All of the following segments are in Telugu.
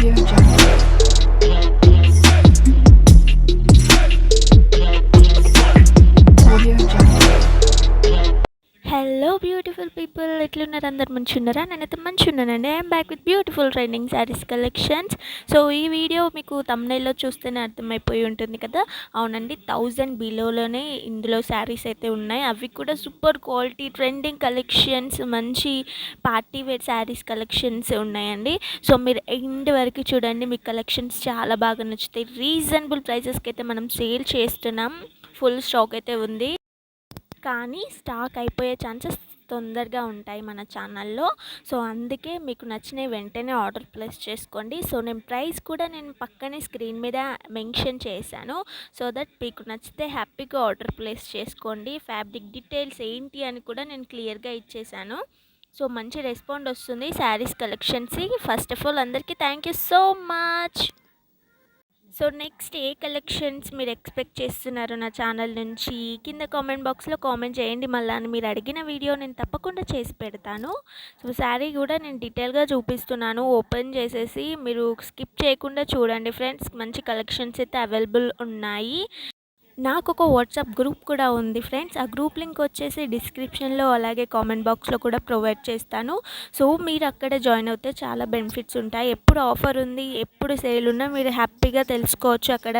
Audio Jungle. Audio Jungle. Hello beautiful people, ఎట్లున్నారు? అందరు మంచిగున్నారా? నేనైతే మంచిగున్నానండి. I'm back with beautiful trending saris collections. So ఈ వీడియో మీకు థంబ్నెయిల్లో చూస్తేనే అర్థమైపోయి ఉంటుంది కదా. అవునండి, 1000 బిలోలోనే ఇందులో శారీస్ అయితే ఉన్నాయి. అవి కూడా సూపర్ క్వాలిటీ ట్రెండింగ్ కలెక్షన్స్, మంచి పార్టీ వేర్ శారీస్ కలెక్షన్స్ ఉన్నాయండి. సో మీరు ఎండ్ వరకు చూడండి, మీకు కలెక్షన్స్ చాలా బాగా నచ్చుతాయి. రీజనబుల్ ప్రైసెస్కి అయితే మనం సేల్ చేస్తున్నాం. ఫుల్ స్టాక్ అయితే ఉంది, కానీ స్టాక్ అయిపోయే ఛాన్సెస్ తొందరగా ఉంటాయి మన ఛానల్లో. సో అందుకే మీకు నచ్చినవి వెంటనే ఆర్డర్ ప్లేస్ చేసుకోండి. సో నేను ప్రైస్ కూడా నేను పక్కనే స్క్రీన్ మీద మెన్షన్ చేశాను. సో దట్ మీకు నచ్చితే హ్యాపీగా ఆర్డర్ ప్లేస్ చేసుకోండి. ఫ్యాబ్రిక్ డీటెయిల్స్ ఏంటి అని కూడా నేను క్లియర్గా ఇచ్చేసాను. సో మంచి రెస్పాండ్ వస్తుంది శారీస్ కలెక్షన్స్కి. ఫస్ట్ ఆఫ్ ఆల్ అందరికీ thank you so much. So next A collections మీరు ఎక్స్పెక్ట్ చేస్తున్నారు నా ఛానల్ నుంచి? కింద కామెంట్ బాక్స్లో కామెంట్ చేయండి. మళ్ళీ మీరు అడిగిన వీడియో నేను తప్పకుండా చేసి పెడతాను. సో శారీ కూడా నేను డీటెయిల్గా చూపిస్తున్నాను. ఓపెన్ చేసేసి మీరు స్కిప్ చేయకుండా చూడండి ఫ్రెండ్స్. మంచి కలెక్షన్స్ అయితే అవైలబుల్ ఉన్నాయి. నాకు ఒక వాట్సాప్ గ్రూప్ కూడా ఉంది ఫ్రెండ్స్. ఆ గ్రూప్ లింక్ వచ్చేసి డిస్క్రిప్షన్లో అలాగే కామెంట్ బాక్స్లో కూడా ప్రొవైడ్ చేస్తాను. సో మీరు అక్కడ జాయిన్ అవుతే చాలా బెనిఫిట్స్ ఉంటాయి. ఎప్పుడు ఆఫర్ ఉంది, ఎప్పుడు సేల్ ఉన్నా మీరు హ్యాపీగా తెలుసుకోవచ్చు అక్కడ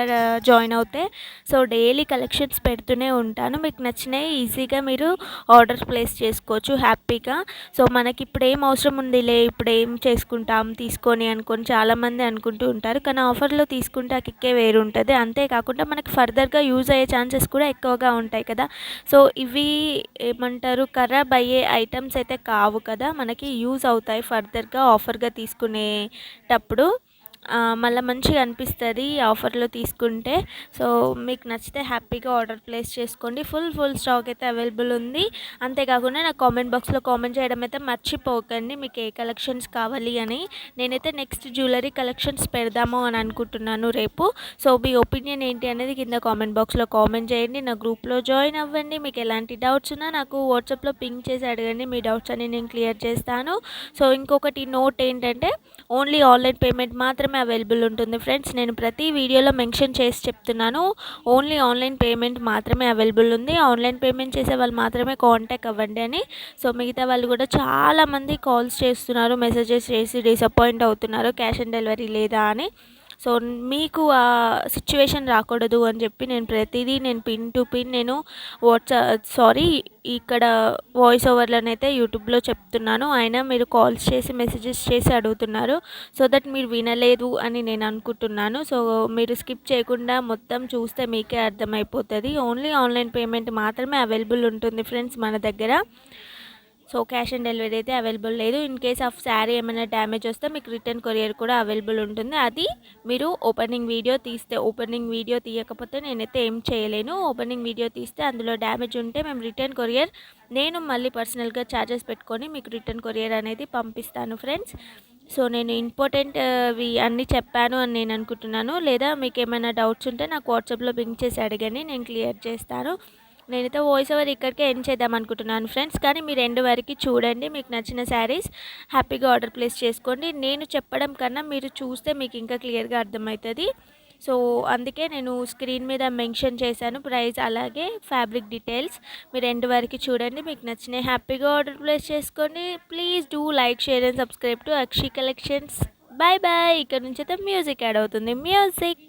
జాయిన్ అవుతే. సో డైలీ కలెక్షన్స్ పెడుతూనే ఉంటాను. మీకు నచ్చినవి ఈజీగా మీరు ఆర్డర్ ప్లేస్ చేసుకోవచ్చు హ్యాపీగా. సో మనకి ఇప్పుడు ఏం అవసరం ఉందిలే, ఇప్పుడు ఏం చేసుకుంటాం తీసుకొని అనుకొని చాలామంది అనుకుంటూ ఉంటారు. కానీ ఆఫర్లో తీసుకుంటే ఆ కిక్కే వేరు ఉంటుంది. అంతేకాకుండా మనకి ఫర్దర్గా యూజ్ అయ్యే ఛాన్సెస్ కూడా ఎక్కువగా ఉంటాయి కదా. సో ఇవి ఏమంటారు, ఖరాబ్ అయ్యే ఐటమ్స్ అయితే కావు కదా, మనకి యూజ్ అవుతాయి ఫర్దర్గా ఆఫర్గా తీసుకునేటప్పుడు. మళ్ళీ మంచిగా అనిపిస్తుంది ఆఫర్లో తీసుకుంటే. సో మీకు నచ్చితే హ్యాపీగా ఆర్డర్ ప్లేస్ చేసుకోండి. ఫుల్ స్టాక్ అయితే అవైలబుల్ ఉంది. అంతేకాకుండా నాకు కామెంట్ బాక్స్లో కామెంట్ చేయడం అయితే మర్చిపోకండి, మీకు ఏ కలెక్షన్స్ కావాలి అని. నేనైతే నెక్స్ట్ జ్యువెలరీ కలెక్షన్స్ పెడదాము అని అనుకుంటున్నాను రేపు. సో మీ ఒపీనియన్ ఏంటి అనేది కింద కామెంట్ బాక్స్లో కామెంట్ చేయండి. నా గ్రూప్లో జాయిన్ అవ్వండి. మీకు ఎలాంటి డౌట్స్ ఉన్నా నాకు వాట్సాప్లో పింక్ చేసి అడగండి. మీ డౌట్స్ అన్ని నేను క్లియర్ చేస్తాను. సో ఇంకొకటి నోట్ ఏంటంటే, ఓన్లీ ఆన్లైన్ పేమెంట్ మాత్రమే అవైలబుల్ ఉంటుంది ఫ్రెండ్స్. నేను ప్రతి వీడియోలో మెన్షన్ చేసి చెప్తున్నాను, ఓన్లీ ఆన్లైన్ పేమెంట్ మాత్రమే అవైలబుల్ ఉంది. ఆన్లైన్ పేమెంట్ చేసే వాళ్ళు మాత్రమే కాంటాక్ట్ అవ్వండి అని. సో మిగతా వాళ్ళు కూడా చాలామంది కాల్స్ చేస్తున్నారు, మెసేజెస్ చేసి డిసప్పాయింట్ అవుతున్నారు క్యాష్ ఆన్ డెలివరీ లేదా అని. సో మీకు ఆ సిచ్యువేషన్ రాకూడదు అని చెప్పి నేను ప్రతిదీ నేను పిన్ టు పిన్ నేను ఇక్కడ వాయిస్ ఓవర్లోనైతే యూట్యూబ్లో చెప్తున్నాను. అయినా మీరు కాల్స్ చేసి మెసేజెస్ చేసి అడుగుతున్నారు. సో దట్ మీరు వినలేదు అని నేను అనుకుంటున్నాను. సో మీరు స్కిప్ చేయకుండా మొత్తం చూస్తే మీకే అర్థమైపోతుంది. ఓన్లీ ఆన్లైన్ పేమెంట్ మాత్రమే అవైలబుల్ ఉంటుంది ఫ్రెండ్స్ మన దగ్గర. సో క్యాష్ ఆన్ డెలివరీ అయితే అవైలబుల్ లేదు. ఇన్ కేస్ ఆఫ్ శారీ ఏమైనా డ్యామేజ్ వస్తే మీకు రిటర్న్ కొరియర్ కూడా అవైలబుల్ ఉంటుంది. అది మీరు ఓపెనింగ్ వీడియో తీయకపోతే నేనైతే ఏం చేయలేను. ఓపెనింగ్ వీడియో తీస్తే అందులో డ్యామేజ్ ఉంటే మేము రిటర్న్ కొరియర్ నేను మళ్ళీ పర్సనల్గా ఛార్జెస్ పెట్టుకొని మీకు రిటర్న్ కొరియర్ అనేది పంపిస్తాను ఫ్రెండ్స్. సో నేను ఇంపార్టెంట్వి అన్నీ చెప్పాను అని నేను అనుకుంటున్నాను. లేదా మీకు ఏమైనా డౌట్స్ ఉంటే నాకు వాట్సాప్లో పింక్ చేసి అడగండి, నేను క్లియర్ చేస్తాను. నేనైతే వాయిస్ ఓవర్ ఇక్కడికే ఎండ్ చేద్దాం అనుకుంటున్నాను ఫ్రెండ్స్. కానీ మీరు ఎండ్ వరకు చూడండి, మీకు నచ్చిన శారీస్ హ్యాపీగా ఆర్డర్ ప్లేస్ చేసుకోండి. నేను చెప్పడం కన్నా మీరు చూస్తే మీకు ఇంకా క్లియర్గా అర్థమవుతుంది. సో అందుకే నేను స్క్రీన్ మీద మెన్షన్ చేశాను ప్రైస్ అలాగే ఫ్యాబ్రిక్ డీటెయిల్స్. మీరు ఎండ్ వరకు చూడండి, మీకు నచ్చినవి హ్యాపీగా ఆర్డర్ ప్లేస్ చేసుకోండి. Please do like, share and subscribe to Akshi collections. Bye bye. ఇక్కడ నుంచి అయితే మ్యూజిక్ యాడ్ అవుతుంది. మ్యూజిక్.